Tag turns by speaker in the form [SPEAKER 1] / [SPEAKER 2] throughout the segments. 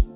[SPEAKER 1] My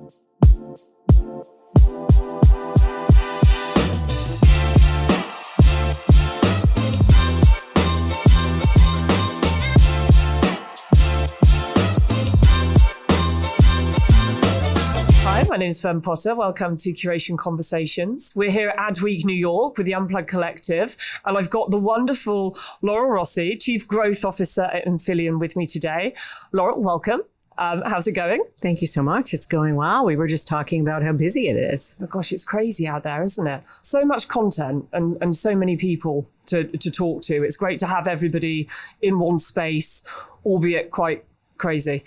[SPEAKER 1] name is Fern Potter. Welcome to Curation Conversations. We're here at Adweek New York with the Unplugged Collective, and I've got the wonderful Laurel Rossi, Chief Growth Officer at Infillion, with me today. Laurel, welcome. How's it going?
[SPEAKER 2] Thank you so much. It's going well. We were just talking about how busy it is.
[SPEAKER 1] Oh gosh, it's crazy out there, isn't it? So much content and so many people to talk to. It's great to have everybody in one space, albeit quite crazy.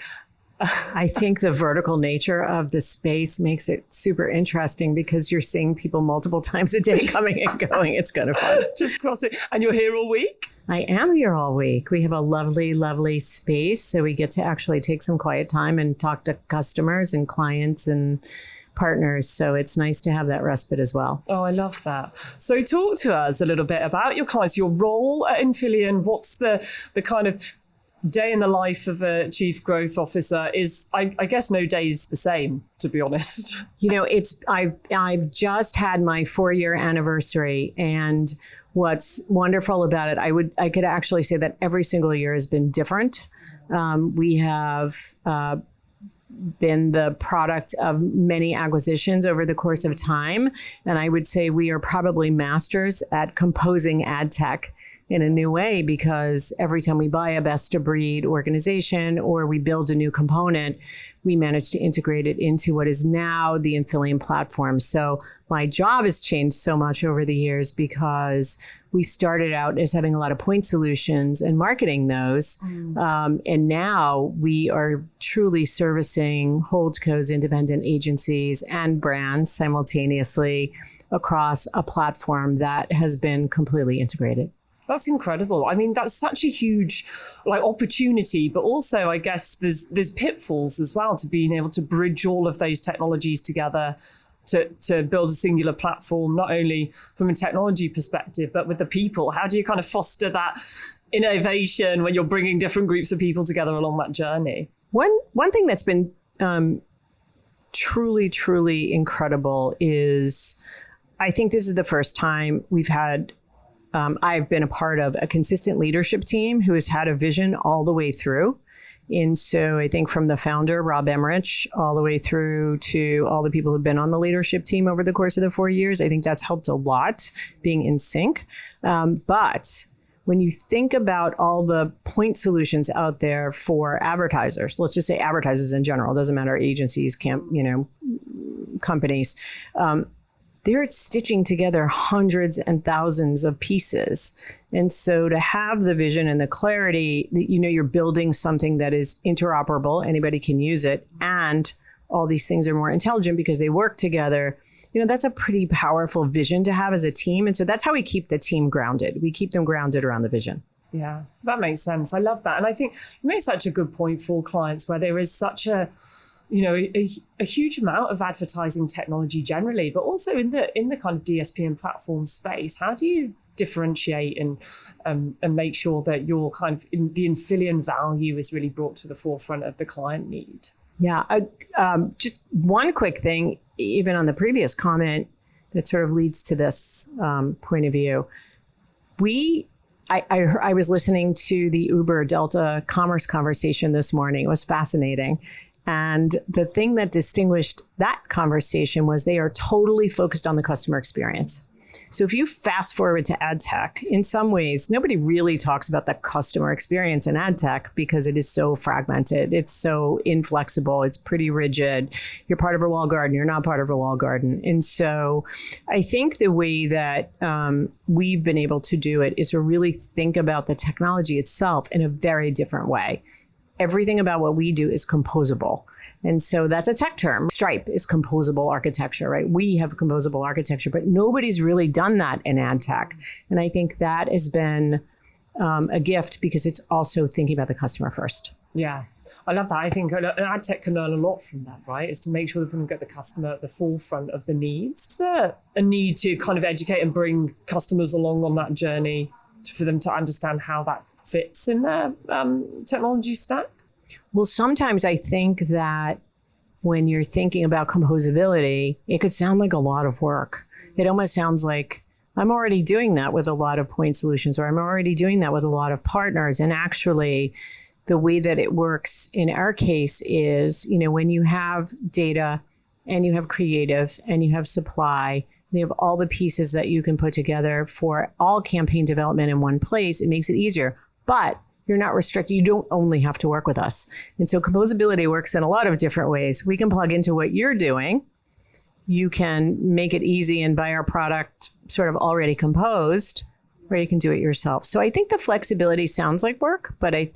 [SPEAKER 2] I think the vertical nature of the space makes it super interesting because you're seeing people multiple times a day coming and going. It's kind of fun.
[SPEAKER 1] Just cross it. And you're here all week?
[SPEAKER 2] I am here all week. We have a lovely, lovely space. So we get to actually take some quiet time and talk to customers and clients and partners. So it's nice to have that respite as well.
[SPEAKER 1] Oh, I love that. So talk to us a little bit about your clients, your role at Infillion. What's the kind of day in the life of a chief growth officer? Is I guess no day is the same, to be honest.
[SPEAKER 2] You know, I've just had my 4-year anniversary, and what's wonderful about it, I could actually say that every single year has been different. We have been the product of many acquisitions over the course of time, and I would say we are probably masters at composing AdTech in a new way, because every time we buy a best of breed organization or we build a new component, we manage to integrate it into what is now the Infillion platform. So my job has changed so much over the years because we started out as having a lot of point solutions and marketing those. And now we are truly servicing holdcos, independent agencies, and brands simultaneously across a platform that has been completely integrated.
[SPEAKER 1] That's incredible. I mean, that's such a huge opportunity, but also I guess there's pitfalls as well to being able to bridge all of those technologies together to build a singular platform, not only from a technology perspective, but with the people. How do you kind of foster that innovation when you're bringing different groups of people together along that journey?
[SPEAKER 2] One thing that's been truly, truly incredible is I think this is the first time we've had I've been a part of a consistent leadership team who has had a vision all the way through. And so I think from the founder, Rob Emmerich, all the way through to all the people who've been on the leadership team over the course of the 4 years, I think that's helped a lot, being in sync. But when you think about all the point solutions out there for advertisers, let's just say advertisers in general, doesn't matter, agencies, companies, they're stitching together hundreds and thousands of pieces. And so to have the vision and the clarity that, you're building something that is interoperable, anybody can use it, and all these things are more intelligent because they work together, that's a pretty powerful vision to have as a team. And so that's how we keep the team grounded. We keep them grounded around the vision.
[SPEAKER 1] Yeah, that makes sense. I love that. And I think you make such a good point for clients where there is such a huge amount of advertising technology generally, but also in the kind of DSP and platform space. How do you differentiate and make sure that your kind of the Infillion value is really brought to the forefront of the client need?
[SPEAKER 2] Yeah, just one quick thing, even on the previous comment that sort of leads to this point of view. I was listening to the Uber Delta commerce conversation this morning. It was fascinating. And the thing that distinguished that conversation was they are totally focused on the customer experience. So if you fast forward to AdTech, in some ways, nobody really talks about the customer experience in AdTech because it is so fragmented. It's so inflexible. It's pretty rigid. You're part of a walled garden. You're not part of a walled garden. And so I think the way that we've been able to do it is to really think about the technology itself in a very different way. Everything about what we do is composable. And so that's a tech term. Stripe is composable architecture, right? We have composable architecture, but nobody's really done that in AdTech. And I think that has been a gift because it's also thinking about the customer first.
[SPEAKER 1] Yeah, I love that. I think AdTech can learn a lot from that, right? Is to make sure that we can get the customer at the forefront of the needs. Is there a need to kind of educate and bring customers along on that journey for them to understand how that fits in their technology stack?
[SPEAKER 2] Well, sometimes I think that when you're thinking about composability, it could sound like a lot of work. It almost sounds like I'm already doing that with a lot of point solutions, or I'm already doing that with a lot of partners. And actually, the way that it works in our case is, when you have data and you have creative and you have supply, and you have all the pieces that you can put together for all campaign development in one place, it makes it easier. But you're not restricted. You don't only have to work with us. And so composability works in a lot of different ways. We can plug into what you're doing. You can make it easy and buy our product sort of already composed, or you can do it yourself. So I think the flexibility sounds like work, but I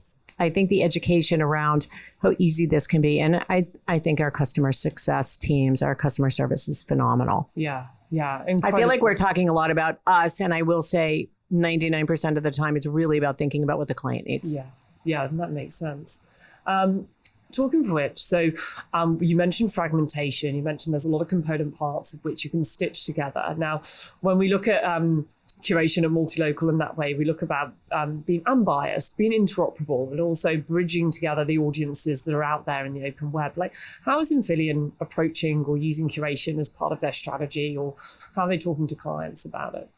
[SPEAKER 2] think the education around how easy this can be. And I think our customer success teams, our customer service is phenomenal.
[SPEAKER 1] Yeah. Incredible.
[SPEAKER 2] I feel like we're talking a lot about us, and I will say 99% of the time, it's really about thinking about what the client needs.
[SPEAKER 1] Yeah, that makes sense. Talking of which, so you mentioned fragmentation. You mentioned there's a lot of component parts of which you can stitch together. Now, when we look at curation and multilocal in that way, we look about being unbiased, being interoperable, and also bridging together the audiences that are out there in the open web. Like, how is Infillion approaching or using curation as part of their strategy, or how are they talking to clients about it?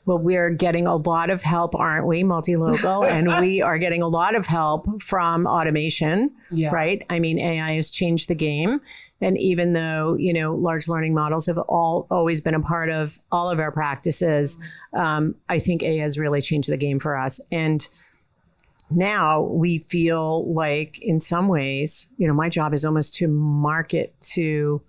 [SPEAKER 2] Well, we're getting a lot of help, aren't we, Multilocal? And we are getting a lot of help from automation, right? I mean, AI has changed the game. And even though, large learning models have always been a part of all of our practices, I think AI has really changed the game for us. And now we feel like, in some ways, my job is almost to market to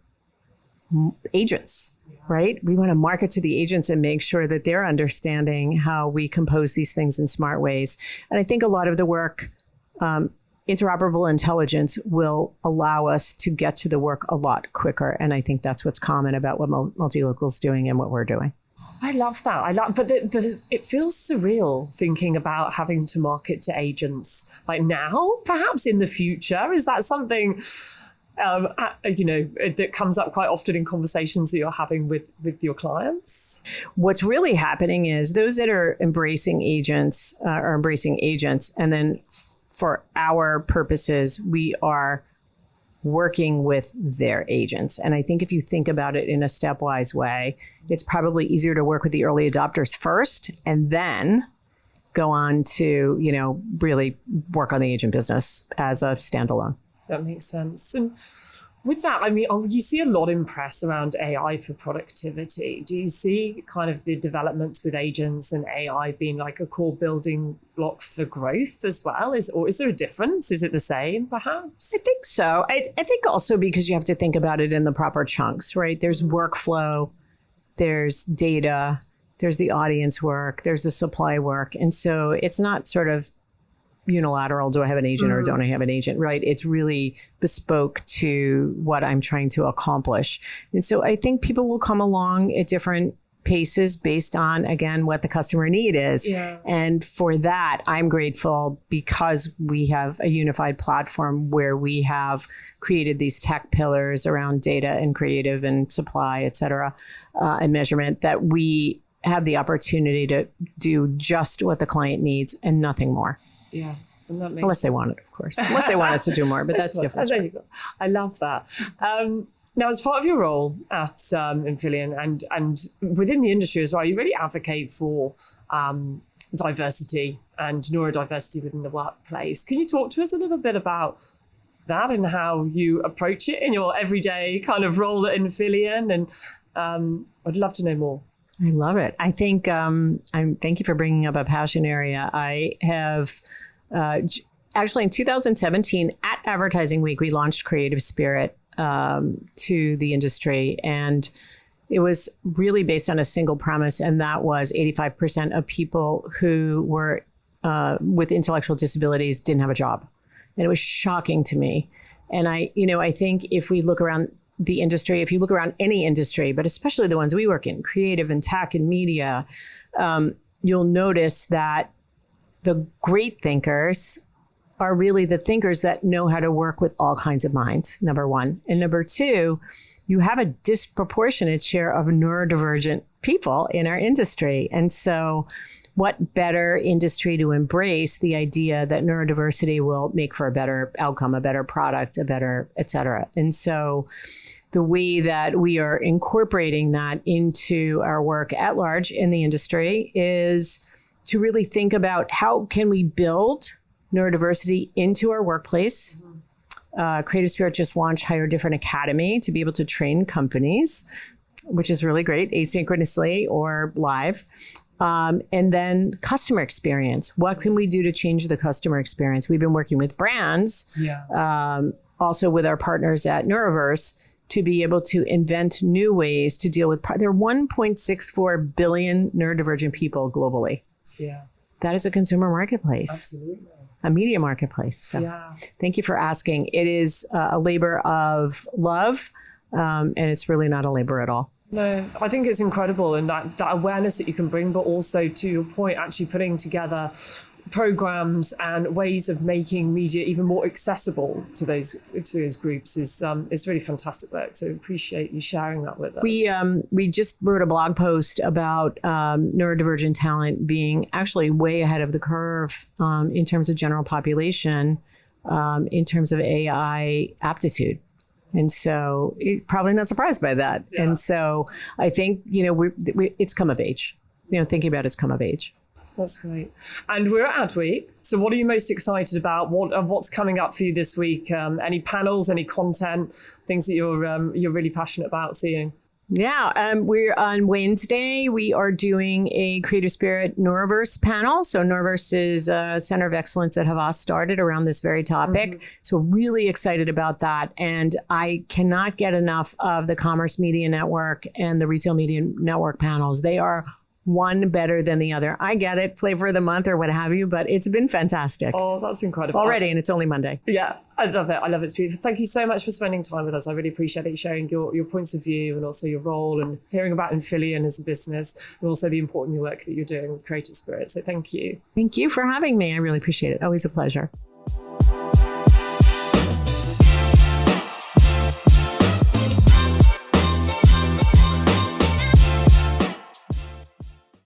[SPEAKER 2] agents. Right? We want to market to the agents and make sure that they're understanding how we compose these things in smart ways. And I think a lot of the work, interoperable intelligence, will allow us to get to the work a lot quicker. And I think that's what's common about what Multilocal's doing and what we're doing.
[SPEAKER 1] I love that. But it feels surreal thinking about having to market to agents like now, perhaps in the future. Is that something that comes up quite often in conversations that you're having with your clients?
[SPEAKER 2] What's really happening is those that are embracing agents are embracing agents. And then for our purposes, we are working with their agents. And I think if you think about it in a stepwise way, it's probably easier to work with the early adopters first and then go on to, really work on the agent business as a standalone.
[SPEAKER 1] That makes sense. And with that, you see a lot in press around AI for productivity. Do you see kind of the developments with agents and AI being like a core building block for growth as well? Is there a difference? Is it the same, perhaps?
[SPEAKER 2] I think so. I think also because you have to think about it in the proper chunks, right? There's workflow, there's data, there's the audience work, there's the supply work. And so it's not sort of unilateral, do I have an agent or don't I have an agent, right? It's really bespoke to what I'm trying to accomplish. And so I think people will come along at different paces based on, again, what the customer need is.
[SPEAKER 1] Yeah.
[SPEAKER 2] And for that, I'm grateful because we have a unified platform where we have created these tech pillars around data and creative and supply, et cetera, and measurement, that we have the opportunity to do just what the client needs and nothing more.
[SPEAKER 1] Yeah. And that makes
[SPEAKER 2] Unless they want it, of course. Unless they want us to do more, but that's different.
[SPEAKER 1] There you go. I love that. Now, as part of your role at Infillion and within the industry as well, you really advocate for diversity and neurodiversity within the workplace. Can you talk to us a little bit about that and how you approach it in your everyday kind of role at Infillion? And I'd love to know more.
[SPEAKER 2] I love it. I think thank you for bringing up a passion area. I have actually in 2017 at Advertising Week, we launched Creative Spirit to the industry. And it was really based on a single premise. And that was 85% of people who were with intellectual disabilities didn't have a job. And it was shocking to me. And I think if we look around the industry, if you look around any industry, but especially the ones we work in, creative and tech and media, you'll notice that the great thinkers are really the thinkers that know how to work with all kinds of minds, number one. And number two, you have a disproportionate share of neurodivergent people in our industry. And so what better industry to embrace the idea that neurodiversity will make for a better outcome, a better product, a better, et cetera. And so the way that we are incorporating that into our work at large in the industry is to really think about how can we build neurodiversity into our workplace. Creative Spirit just launched Hire Different Academy to be able to train companies, which is really great, asynchronously or live. And then customer experience. What can we do to change the customer experience? We've been working with brands, also with our partners at Neuroverse, to be able to invent new ways to deal with. There are 1.64 billion neurodivergent people globally.
[SPEAKER 1] Yeah.
[SPEAKER 2] That is a consumer marketplace.
[SPEAKER 1] Absolutely.
[SPEAKER 2] A media marketplace. So thank you for asking. It is a labor of love, and it's really not a labor at all.
[SPEAKER 1] No, I think it's incredible, and that awareness that you can bring, but also, to your point, actually putting together programs and ways of making media even more accessible to those groups is really fantastic work. So appreciate you sharing that with us.
[SPEAKER 2] We just wrote a blog post about neurodivergent talent being actually way ahead of the curve in terms of general population, in terms of AI aptitude. And so you're probably not surprised by that. Yeah. And so I think, it's come of age, thinking about it's come of age.
[SPEAKER 1] That's great. And we're at Adweek. So what are you most excited about? What's coming up for you this week? Any panels, any content, things that you're really passionate about seeing?
[SPEAKER 2] Yeah, we're on Wednesday. We are doing a Creative Spirit Neuroverse panel. So Neuroverse is a center of excellence that Havas started around this very topic. Mm-hmm. So really excited about that. And I cannot get enough of the Commerce Media Network and the Retail Media Network panels. They are one better than the other. I get it, flavor of the month or what have you, but it's been fantastic.
[SPEAKER 1] Oh, that's incredible.
[SPEAKER 2] Already, and it's only Monday.
[SPEAKER 1] Yeah, I love it. It's beautiful. Thank you so much for spending time with us. I really appreciate it, sharing your points of view and also your role and hearing about Infillion as a business and also the important work that you're doing with Creative Spirit. So thank you.
[SPEAKER 2] Thank you for having me. I really appreciate it. Always a pleasure.